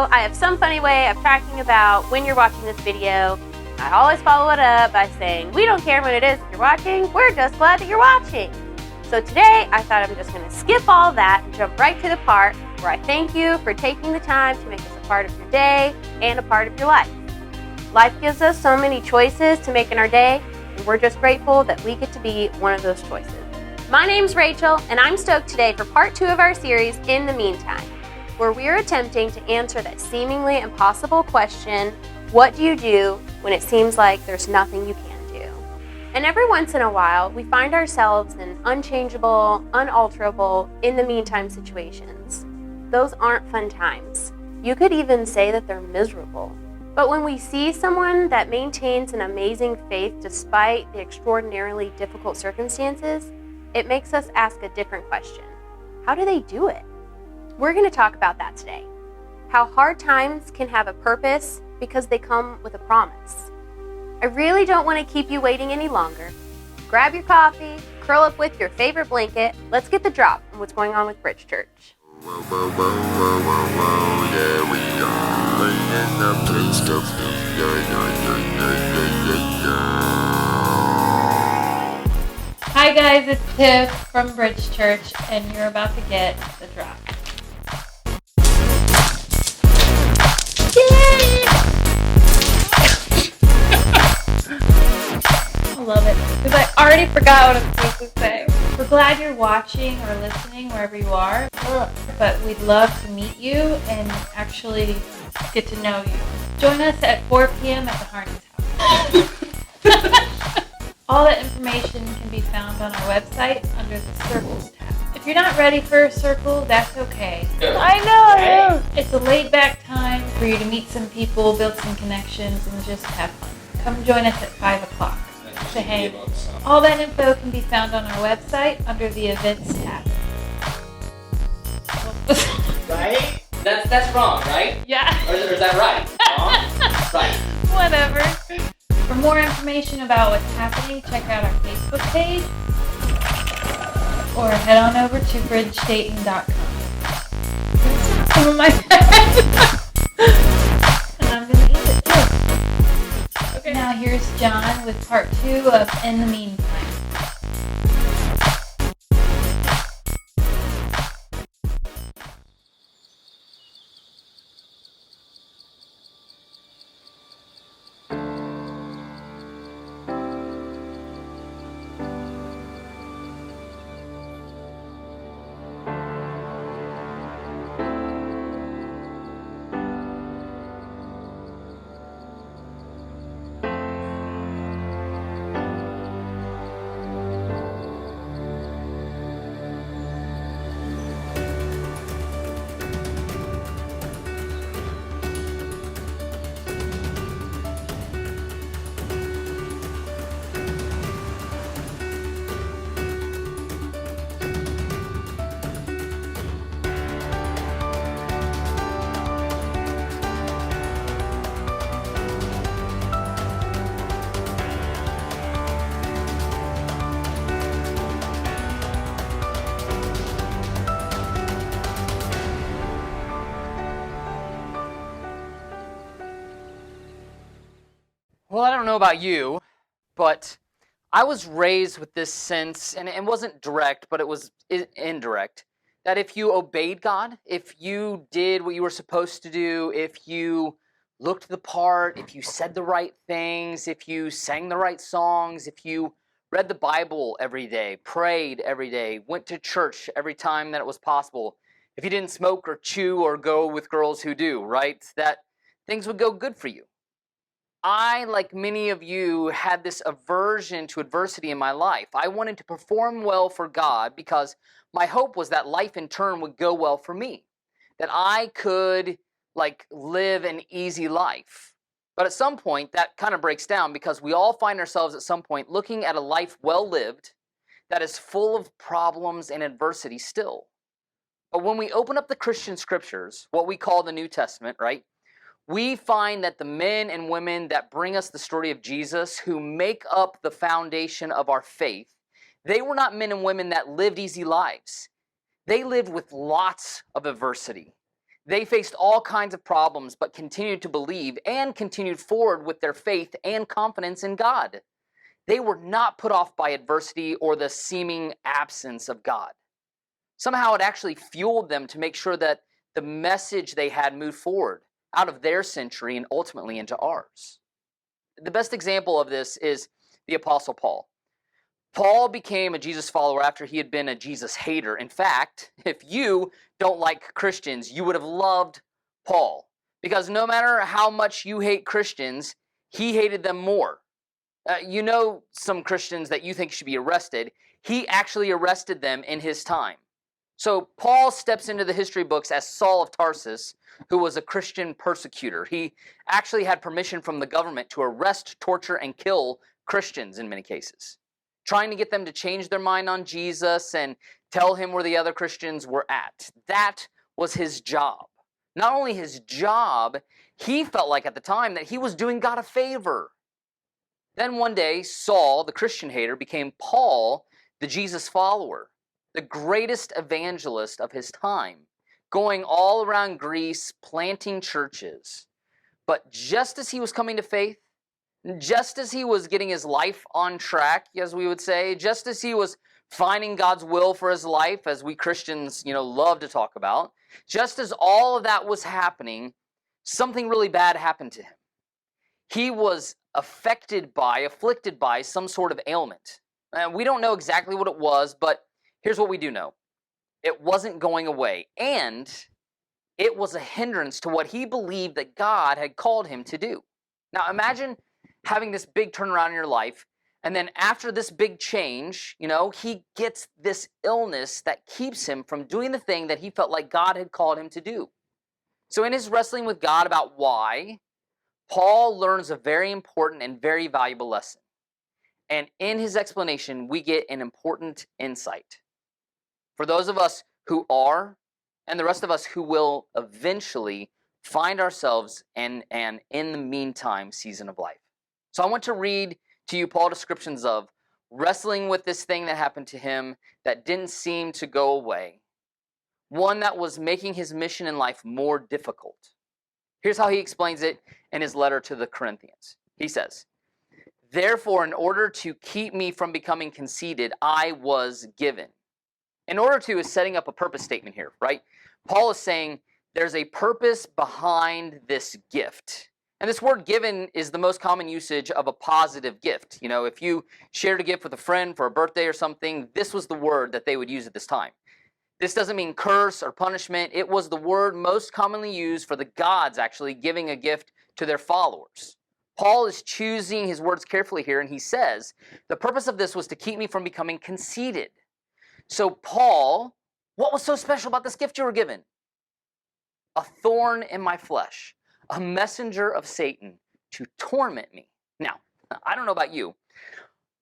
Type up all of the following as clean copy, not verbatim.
I have some funny way of talking about when you're watching this video. I always follow it up by saying, we don't care when it is that you're watching, we're just glad that you're watching. So today, I thought I'm just going to skip all that and jump right to the part where I thank you for taking the time to make us a part of your day and a part of your life. Life gives us so many choices to make in our day, and we're just grateful that we get to be one of those choices. My name's Rachel, and I'm stoked today for part 2 of our series, In the Meantime, where we're attempting to answer that seemingly impossible question, what do you do when it seems like there's nothing you can do? And every once in a while, we find ourselves in unchangeable, unalterable, in the meantime situations. Those aren't fun times. You could even say that they're miserable. But when we see someone that maintains an amazing faith despite the extraordinarily difficult circumstances, it makes us ask a different question. How do they do it? We're going to talk about that today. How hard times can have a purpose because they come with a promise. I really don't want to keep you waiting any longer. Grab your coffee, curl up with your favorite blanket. Let's get the drop on what's going on with Bridge Church. Whoa, whoa, whoa, whoa, whoa, whoa, yeah, we are in the place to be, Hi guys, it's Tiff from Bridge Church, and you're about to get the drop. I love it, because I already forgot what I'm supposed to say. We're glad you're watching or listening wherever you are, but we'd love to meet you and actually get to know you. Join us at 4 p.m. at the Harney's house. All that information can be found on our website under the Circles tab. If you're not ready for a circle, that's okay. I know! It's a laid-back time for you to meet some people, build some connections, and just have fun. Come join us at 5 o'clock to hang. All that info can be found on our website under the Events tab. Right? That's wrong, right? Yeah. Or is that right? Wrong? Right. Whatever. For more information about what's happening, check out our Facebook page or head on over to bridgedayton.com. Some of my and I'm going to eat it too. Okay. Now here's John with part 2 of In the Meantime. Well, I don't know about you, but I was raised with this sense, and it wasn't direct, but it was indirect, that if you obeyed God, if you did what you were supposed to do, if you looked the part, if you said the right things, if you sang the right songs, if you read the Bible every day, prayed every day, went to church every time that it was possible, if you didn't smoke or chew or go with girls who do, right, that things would go good for you. I, like many of you, had this aversion to adversity in my life. I wanted to perform well for God because my hope was that life in turn would go well for me, that I could live an easy life. But at some point, that kind of breaks down because we all find ourselves at some point looking at a life well lived that is full of problems and adversity still. But when we open up the Christian scriptures, what we call the New Testament, right? We find that the men and women that bring us the story of Jesus, who make up the foundation of our faith, they were not men and women that lived easy lives. They lived with lots of adversity. They faced all kinds of problems, but continued to believe and continued forward with their faith and confidence in God. They were not put off by adversity or the seeming absence of God. Somehow it actually fueled them to make sure that the message they had moved forward out of their century and ultimately into ours. The best example of this is the Apostle Paul. Paul became a Jesus follower after he had been a Jesus hater. In fact, if you don't like Christians, you would have loved Paul. Because no matter how much you hate Christians, he hated them more. You know some Christians that you think should be arrested. He actually arrested them in his time. So Paul steps into the history books as Saul of Tarsus, who was a Christian persecutor. He actually had permission from the government to arrest, torture, and kill Christians in many cases, trying to get them to change their mind on Jesus and tell him where the other Christians were at. That was his job. Not only his job, he felt like at the time that he was doing God a favor. Then one day, Saul, the Christian hater, became Paul, the Jesus follower, the greatest evangelist of his time, going all around Greece, planting churches. But just as he was coming to faith, just as he was getting his life on track, as we would say, just as he was finding God's will for his life, as we Christians, love to talk about, just as all of that was happening, something really bad happened to him. He was afflicted by some sort of ailment. We don't know exactly what it was, but here's what we do know. It wasn't going away, and it was a hindrance to what he believed that God had called him to do. Now imagine having this big turnaround in your life, and then after this big change, he gets this illness that keeps him from doing the thing that he felt like God had called him to do. So in his wrestling with God about why, Paul learns a very important and very valuable lesson. And in his explanation, we get an important insight. For those of us who are, and the rest of us who will eventually find ourselves in an in the meantime season of life. So I want to read to you Paul's descriptions of wrestling with this thing that happened to him that didn't seem to go away. One that was making his mission in life more difficult. Here's how he explains it in his letter to the Corinthians. He says, "Therefore, in order to keep me from becoming conceited, I was given." In order to is setting up a purpose statement here, right? Paul is saying there's a purpose behind this gift. And this word given is the most common usage of a positive gift. If you shared a gift with a friend for a birthday or something, this was the word that they would use at this time. This doesn't mean curse or punishment. It was the word most commonly used for the gods actually giving a gift to their followers. Paul is choosing his words carefully here, and he says, the purpose of this was to keep me from becoming conceited. So Paul, what was so special about this gift you were given? A thorn in my flesh, a messenger of Satan to torment me. Now, I don't know about you,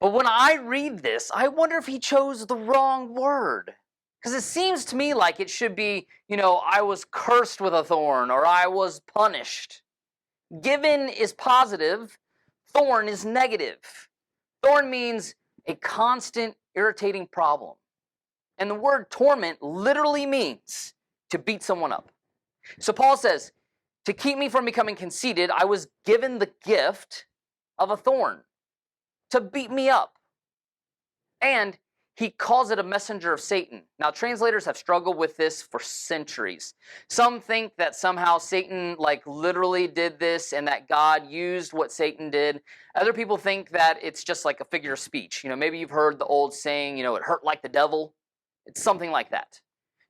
but when I read this, I wonder if he chose the wrong word. Because it seems to me like it should be, I was cursed with a thorn or I was punished. Given is positive, thorn is negative. Thorn means a constant, irritating problem. And the word torment literally means to beat someone up. So Paul says, to keep me from becoming conceited, I was given the gift of a thorn to beat me up. And he calls it a messenger of Satan. Now, translators have struggled with this for centuries. Some think that somehow Satan literally did this and that God used what Satan did. Other people think that it's just like a figure of speech. Maybe you've heard the old saying, it hurt like the devil. It's something like that.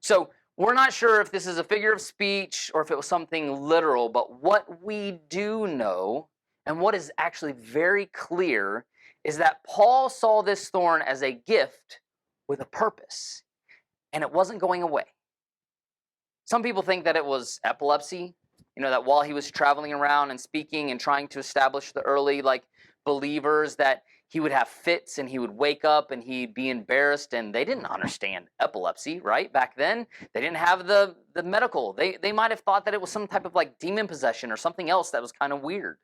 So we're not sure if this is a figure of speech or if it was something literal, but what we do know and what is actually very clear is that Paul saw this thorn as a gift with a purpose, and it wasn't going away. Some people think that it was epilepsy, that while he was traveling around and speaking and trying to establish the early believers, that he would have fits and he would wake up and he'd be embarrassed, and they didn't understand epilepsy, right? Back then, they didn't have the medical. They might have thought that it was some type of demon possession or something else that was kind of weird.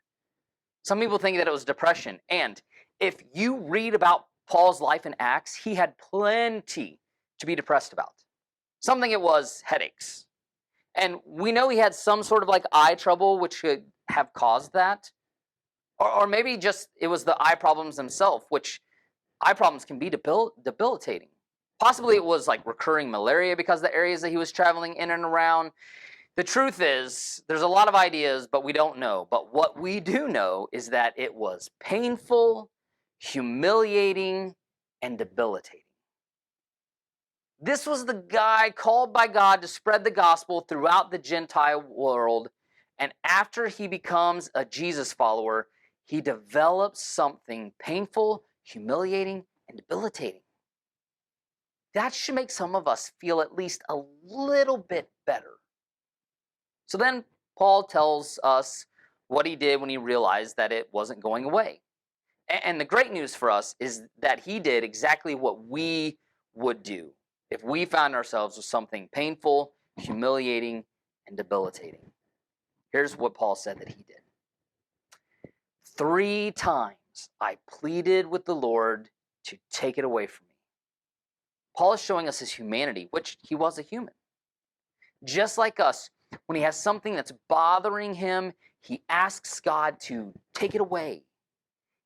Some people think that it was depression, and if you read about Paul's life in Acts, he had plenty to be depressed about. Some think it was headaches. And we know he had some sort of like eye trouble, which could have caused that. Or maybe just it was the eye problems themselves, which eye problems can be debilitating. Possibly it was like recurring malaria because of the areas that he was traveling in and around. The truth is, there's a lot of ideas, but we don't know. But what we do know is that it was painful, humiliating, and debilitating. This was the guy called by God to spread the gospel throughout the Gentile world. And after he becomes a Jesus follower, he develops something painful, humiliating, and debilitating. That should make some of us feel at least a little bit better. So then Paul tells us what he did when he realized that it wasn't going away. And the great news for us is that he did exactly what we would do if we found ourselves with something painful, humiliating, and debilitating. Here's what Paul said that he did. 3 times I pleaded with the Lord to take it away from me. Paul is showing us his humanity, which he was a human. Just like us, when he has something that's bothering him, he asks God to take it away.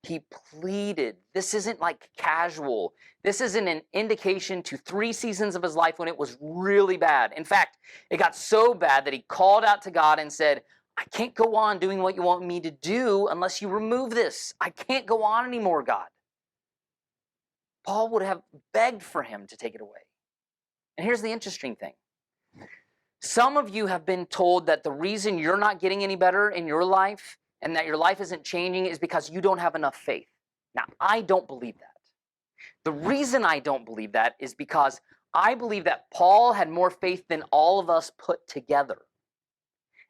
He pleaded. This isn't like casual. This isn't an indication to 3 seasons of his life when it was really bad. In fact, it got so bad that he called out to God and said, I can't go on doing what you want me to do unless you remove this. I can't go on anymore, God. Paul would have begged for him to take it away. And here's the interesting thing. Some of you have been told that the reason you're not getting any better in your life and that your life isn't changing is because you don't have enough faith. Now, I don't believe that. The reason I don't believe that is because I believe that Paul had more faith than all of us put together.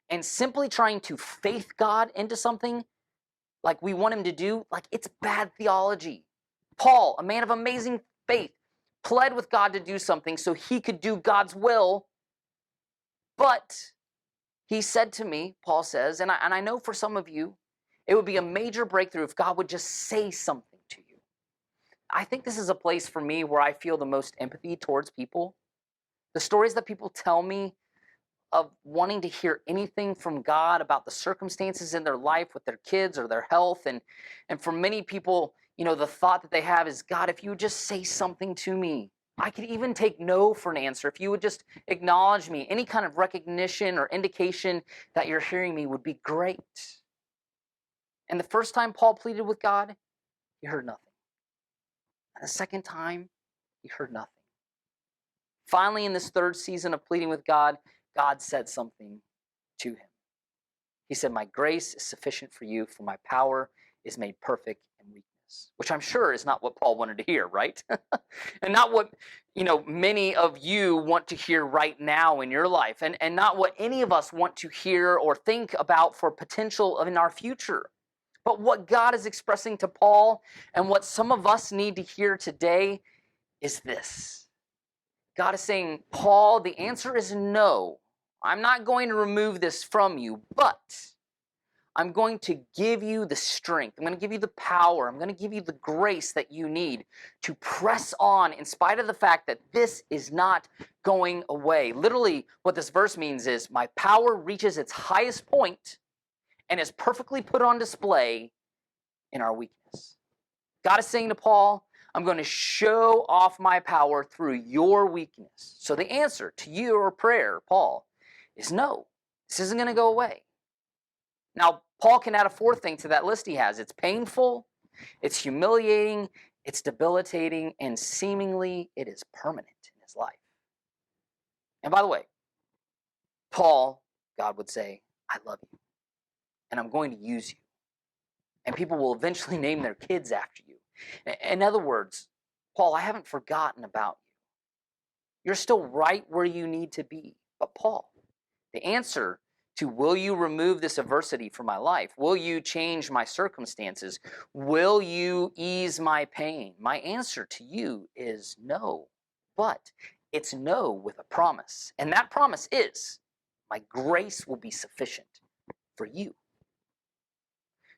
And simply trying to faith God into something like we want him to do, like it's bad theology. Paul, a man of amazing faith, pled with God to do something so he could do God's will. But he said to me, Paul says, and I know for some of you, it would be a major breakthrough if God would just say something to you. I think this is a place for me where I feel the most empathy towards people. The stories that people tell me of wanting to hear anything from God about the circumstances in their life with their kids or their health. And for many people, the thought that they have is, God, if you would just say something to me, I could even take no for an answer. If you would just acknowledge me, any kind of recognition or indication that you're hearing me would be great. And the first time Paul pleaded with God, he heard nothing. And the second time, he heard nothing. Finally, in this 3rd season of pleading with God, God said something to him. He said, my grace is sufficient for you, for my power is made perfect in weakness. Which I'm sure is not what Paul wanted to hear, right? And not what, many of you want to hear right now in your life. And not what any of us want to hear or think about for potential in our future. But what God is expressing to Paul and what some of us need to hear today is this. God is saying, Paul, the answer is no. I'm not going to remove this from you, but I'm going to give you the strength. I'm going to give you the power. I'm going to give you the grace that you need to press on in spite of the fact that this is not going away. Literally, what this verse means is my power reaches its highest point and is perfectly put on display in our weakness. God is saying to Paul, I'm going to show off my power through your weakness. So the answer to your prayer, Paul, is no. This isn't going to go away. Now, Paul can add a 4th thing to that list he has. It's painful, it's humiliating, it's debilitating, and seemingly it is permanent in his life. And by the way, Paul, God would say, I love you, and I'm going to use you. And people will eventually name their kids after you. In other words, Paul, I haven't forgotten about you. You're still right where you need to be. But Paul, the answer to will you remove this adversity from my life? Will you change my circumstances? Will you ease my pain? My answer to you is no. But it's no with a promise. And that promise is, my grace will be sufficient for you.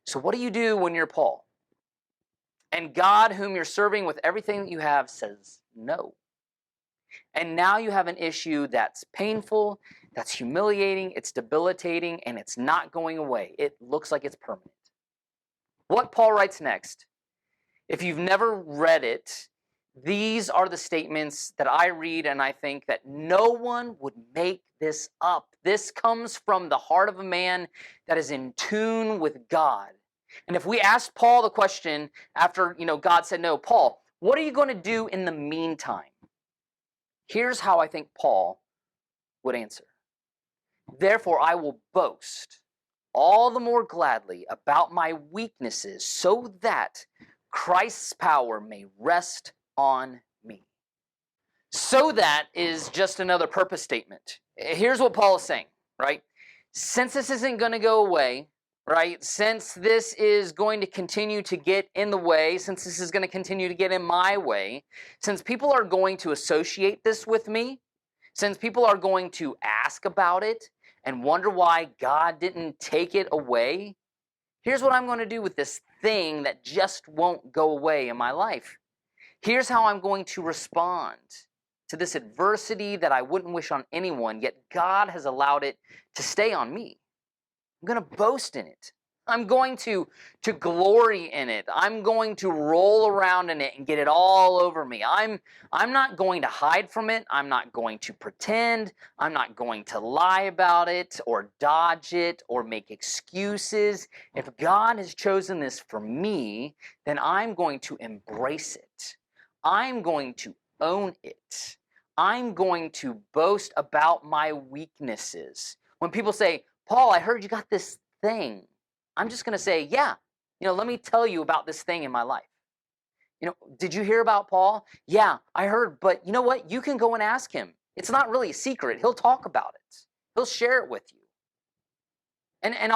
So what do you do when you're Paul? And God, whom you're serving with everything that you have, says no. And now you have an issue that's painful, that's humiliating, it's debilitating, and it's not going away. It looks like it's permanent. What Paul writes next, if you've never read it, these are the statements that I read, and I think that no one would make this up. This comes from the heart of a man that is in tune with God. And if we asked Paul the question after, God said, no, Paul, what are you going to do in the meantime? Here's how I think Paul would answer. Therefore, I will boast all the more gladly about my weaknesses so that Christ's power may rest on me. So that is just another purpose statement. Here's what Paul is saying, right? Since this isn't going to go away, right? Since this is going to continue to get in the way, since this is going to continue to get in my way, since people are going to associate this with me, since people are going to ask about it and wonder why God didn't take it away, here's what I'm going to do with this thing that just won't go away in my life. Here's how I'm going to respond to this adversity that I wouldn't wish on anyone, yet God has allowed it to stay on me. I'm going to boast in it. I'm going to glory in it. I'm going to roll around in it and get it all over me. I'm not going to hide from it. I'm not going to pretend. I'm not going to lie about it or dodge it or make excuses. If God has chosen this for me, then I'm going to embrace it. I'm going to own it. I'm going to boast about my weaknesses. When people say, Paul, I heard you got this thing, I'm just going to say, yeah, let me tell you about this thing in my life. Did you hear about Paul? Yeah, I heard, but you know what? You can go and ask him. It's not really a secret. He'll talk about it. He'll share it with you. And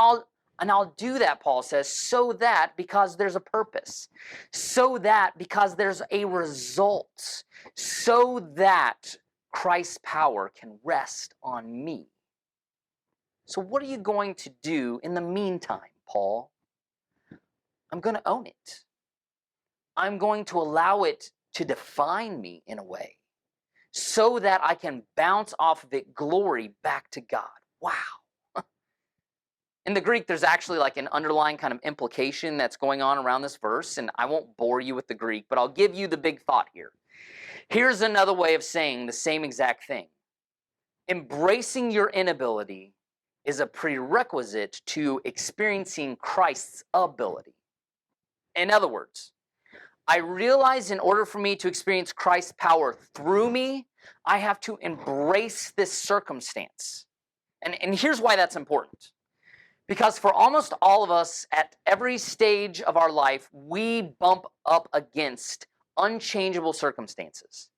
I'll do that, Paul says, so that because there's a purpose, so that because there's a result, so that Christ's power can rest on me. So what are you going to do in the meantime, Paul? I'm going to own it. I'm going to allow it to define me in a way so that I can bounce off of it glory back to God. Wow. In the Greek, there's actually like an underlying kind of implication that's going on around this verse, and I won't bore you with the Greek, but I'll give you the big thought here. Here's another way of saying the same exact thing. Embracing your inability is a prerequisite to experiencing Christ's ability. In other words, I realize in order for me to experience Christ's power through me, I have to embrace this circumstance. And here's why that's important. Because for almost all of us, at every stage of our life, we bump up against unchangeable circumstances.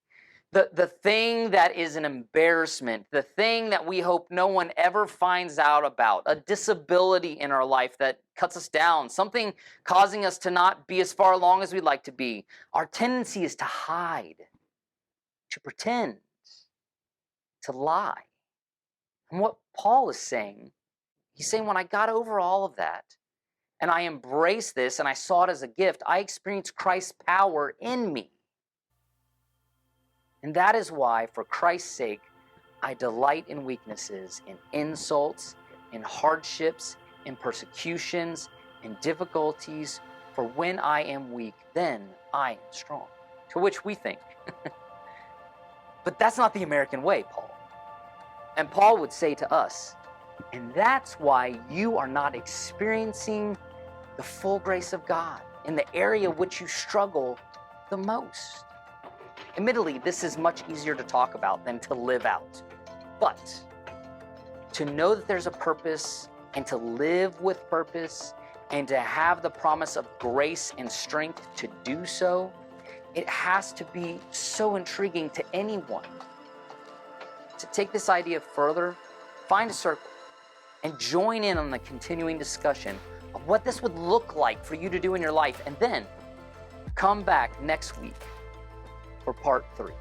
The thing that is an embarrassment, the thing that we hope no one ever finds out about, a disability in our life that cuts us down, something causing us to not be as far along as we'd like to be. Our tendency is to hide, to pretend, to lie. And what Paul is saying, he's saying when I got over all of that and I embraced this and I saw it as a gift, I experienced Christ's power in me. And that is why, for Christ's sake, I delight in weaknesses, in insults, in hardships, in persecutions, in difficulties. For when I am weak, then I am strong. To which we think, but that's not the American way, Paul. And Paul would say to us, and that's why you are not experiencing the full grace of God in the area which you struggle the most. Admittedly, this is much easier to talk about than to live out. But to know that there's a purpose and to live with purpose and to have the promise of grace and strength to do so, it has to be so intriguing to anyone. To take this idea further, find a circle and join in on the continuing discussion of what this would look like for you to do in your life, and then come back next week for part 3.